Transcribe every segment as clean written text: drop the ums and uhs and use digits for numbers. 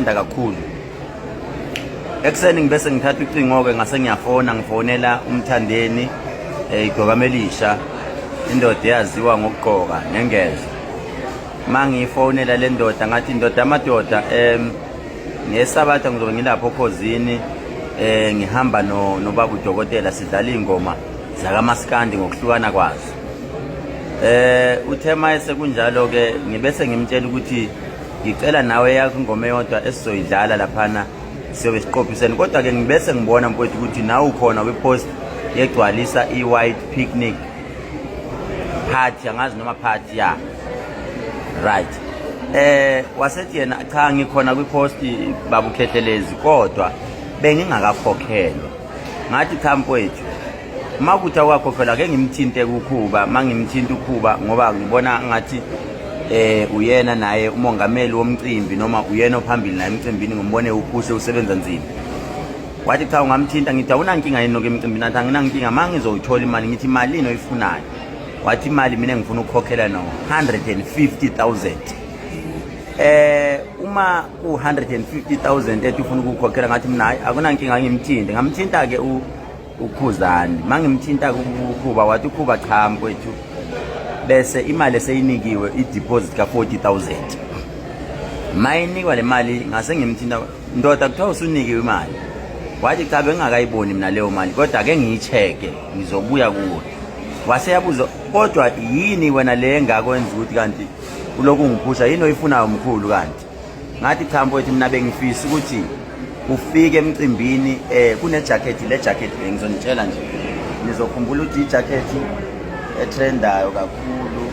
ngiyithanda kakhulu. Ekuseni ngibese ngithatha ucingo-ke ngase ngifonela umthandeni Igcokama elisha, indoda eyaziwa ngokugqoka nengeza. Mangiyifonela le ndoda ngathi indoda amadoda ngesabatha ngizobe ngilapho okhozini ngihamba nobaba udokotela sidlala ingoma zakamaskandi ngokuhlukana kwazo. Uthema esekunjalo ke ngibese ngimtshela ukuthi ngicela nawe yakho ingoma eyodwa esizoyidlala laphana siyobe siqophisene, kodwa ke ngibese ngibona mfowethu ukuthi nawe ukhona kwipost yegcwalisa i-white picnic party, angazi noma party ya right. Wasethi yena cha ngikhona kwipost baba Khehlelezi kodwa bengingakakhokhelwa. Ngathi cha mfowethu makuthi awakhokhela ke ngimthinte kuKhuba, mangimthinta uKhuba ngoba ngibona ngathi uyena naye umongameli womcimbi noma uyena ophambili naye emcimbini ngombone uphuhle usebenza nzima. Wathi cha ungamthinta, ngithi awunankinga yini emcimbini? Nathi anginankinga, mangizoyithola imali. Ngithi malini oyifunayo? Wathi imali mina ngifuna ukukhokhela no 150,000. Uma ku 150,000 ethi ufuna ukukhokhela ngathi mina hayi akunankinga ngimthinte. Ngamthinta ke uKhuzani, mangimthinta kuKhuba wathi uKhuba cha mfowethu bese imali eseyinikiwe i-deposit ka 40,000. Mayinikwa le mali ngase ngimthinta ndoda kuthiwa usunikiwe imali. Wathi cha bengakayiboni mina leyo mali kodwa ke ngiyicheke ngizobuya kuwe. Waseyabuza kodwa yini wena le engakwenza ukuthi kanti uloku ungiphusha yini oyifunayo mkhulu kanti? Ngathi cha mfowethu mina bengifisa ukuthi ufike emcimbini kune jacket, le jacket bengizonitshela nje nizokhumbula ukuthi i-jacket etrendayo kakhulu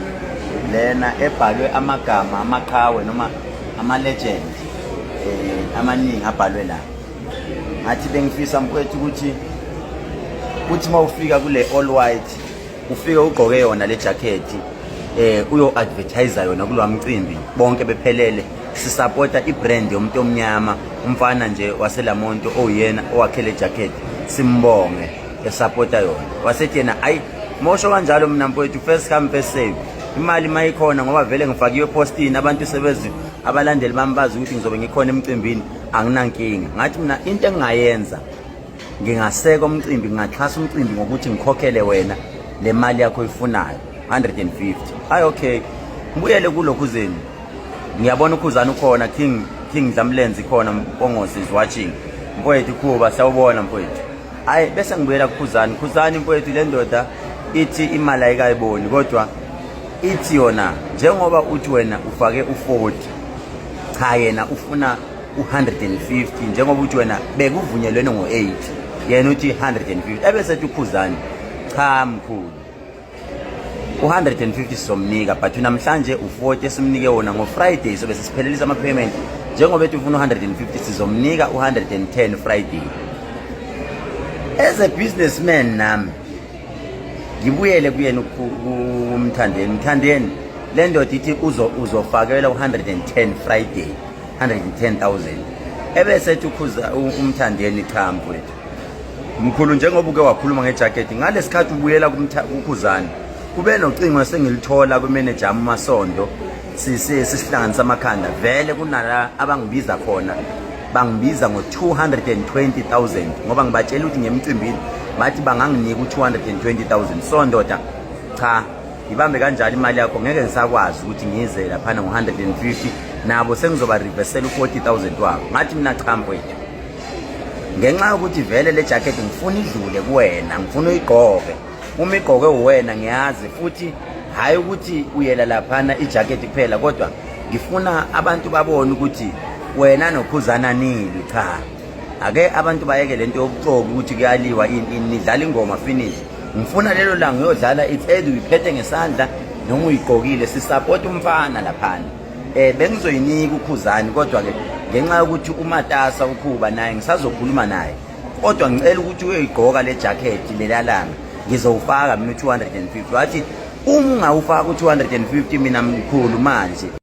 lena ebhalwe amagama amaqhawe noma ama-legend amaningi abhalwe la. Ngathi bengifisa mfowethu ukuthi mawufika kule all white ufike ugqoke yona le jacket uyo advertise yona kulwa mcimbi bonke bephelele sisupporta ibrand yomuntu omnyama, umfana nje waselamonto oyena owakhele jacket simbonge esupporta yona. Wasethi yena ayi mosho kanjalo mina mfowethu first come first serve, imali mayikhona ngoba vele ngifakiwe postini abantu sebezi abalandeli bambazi ukuthi ngizobe ngikhona emcimbini anginankinga. Ngathi mina into engingayenza ngingaseka umcimbi, ngingaxhasa umcimbi ngokuthi ngikhokhele wena le mali yakho oyifunayo 150. Hayi okay ngibuyele kulokhu zeni ngiyabona uKhuzani ukhona King Dlamlenzi khona Mpongose is watching mfowethu Khuba sawubona mfowethu. Hayi bese ngibuyela kuKhuzani mfowethu le ndoda ithi imali ayikayiboni kodwa ithi yona njengoba uthi wena ufake u40 cha yena ufuna u150 njengoba uthi wena bekuvunyelwene ngo8 yena uthi 150. Ebesethi uKhuzani cha mkhulu u150 somnika but namhlanje u40 esimnike wona ngoFriday sobe sisiphelelisa ama payment njengoba ethi ufuna u150 sizomnika u110 Friday. As a businessman nami ngibuyele kuyena umthandeni le ndoda ithi uzofakela u110 Friday 110,000. Ebesethi umthandeni cha mfowethu mkhulu njengoba uke wakhuluma ngejacket ngalesikhathi ubuyela kuKhuzani kube nocingo sengilithola kumanager uMasondo sisihlanganisa amakhanda vele kunala abangibiza khona bangibiza ngo220,000 ngoba ngibatshela ukuthi ngemcimbini bathi banganginika u220,000. So ndoda cha ibambe kanjalo imali yakho ngeke ngisakwazi ukuthi ngize laphana ngo150 nabo sengizoba reversela u40,000 wabo. Ngathi mina cha mfowethu ngenxa ukuthi vele le jacket ngifuna idlule kuwena, ngifuna uyigqoke. Uma igqoke uwena ngiyazi futhi hayi ukuthi uyela laphana ijacket kuphela kodwa ngifuna abantu babone ukuthi wena noKhuzana nili cha. Ake abantu bayeke lento yobuxoki ukuthi kuyaliwa nidlala ingoma finish. Ngifuna lelo langa uyodlala it's either uyiphethe ngesandla noma uyigqokile sisupport umfana laphana. Bengizoyinika uKhuzani kodwa ke ngenxa ukuthi uMatasa uKhuba naye ngisazokhuluma naye kodwa ngicela ukuthi uyigqoka le jacket lelalanga ngizowufaka mina u250. Wathi uma ungawufaka u250 mina mkhulu manje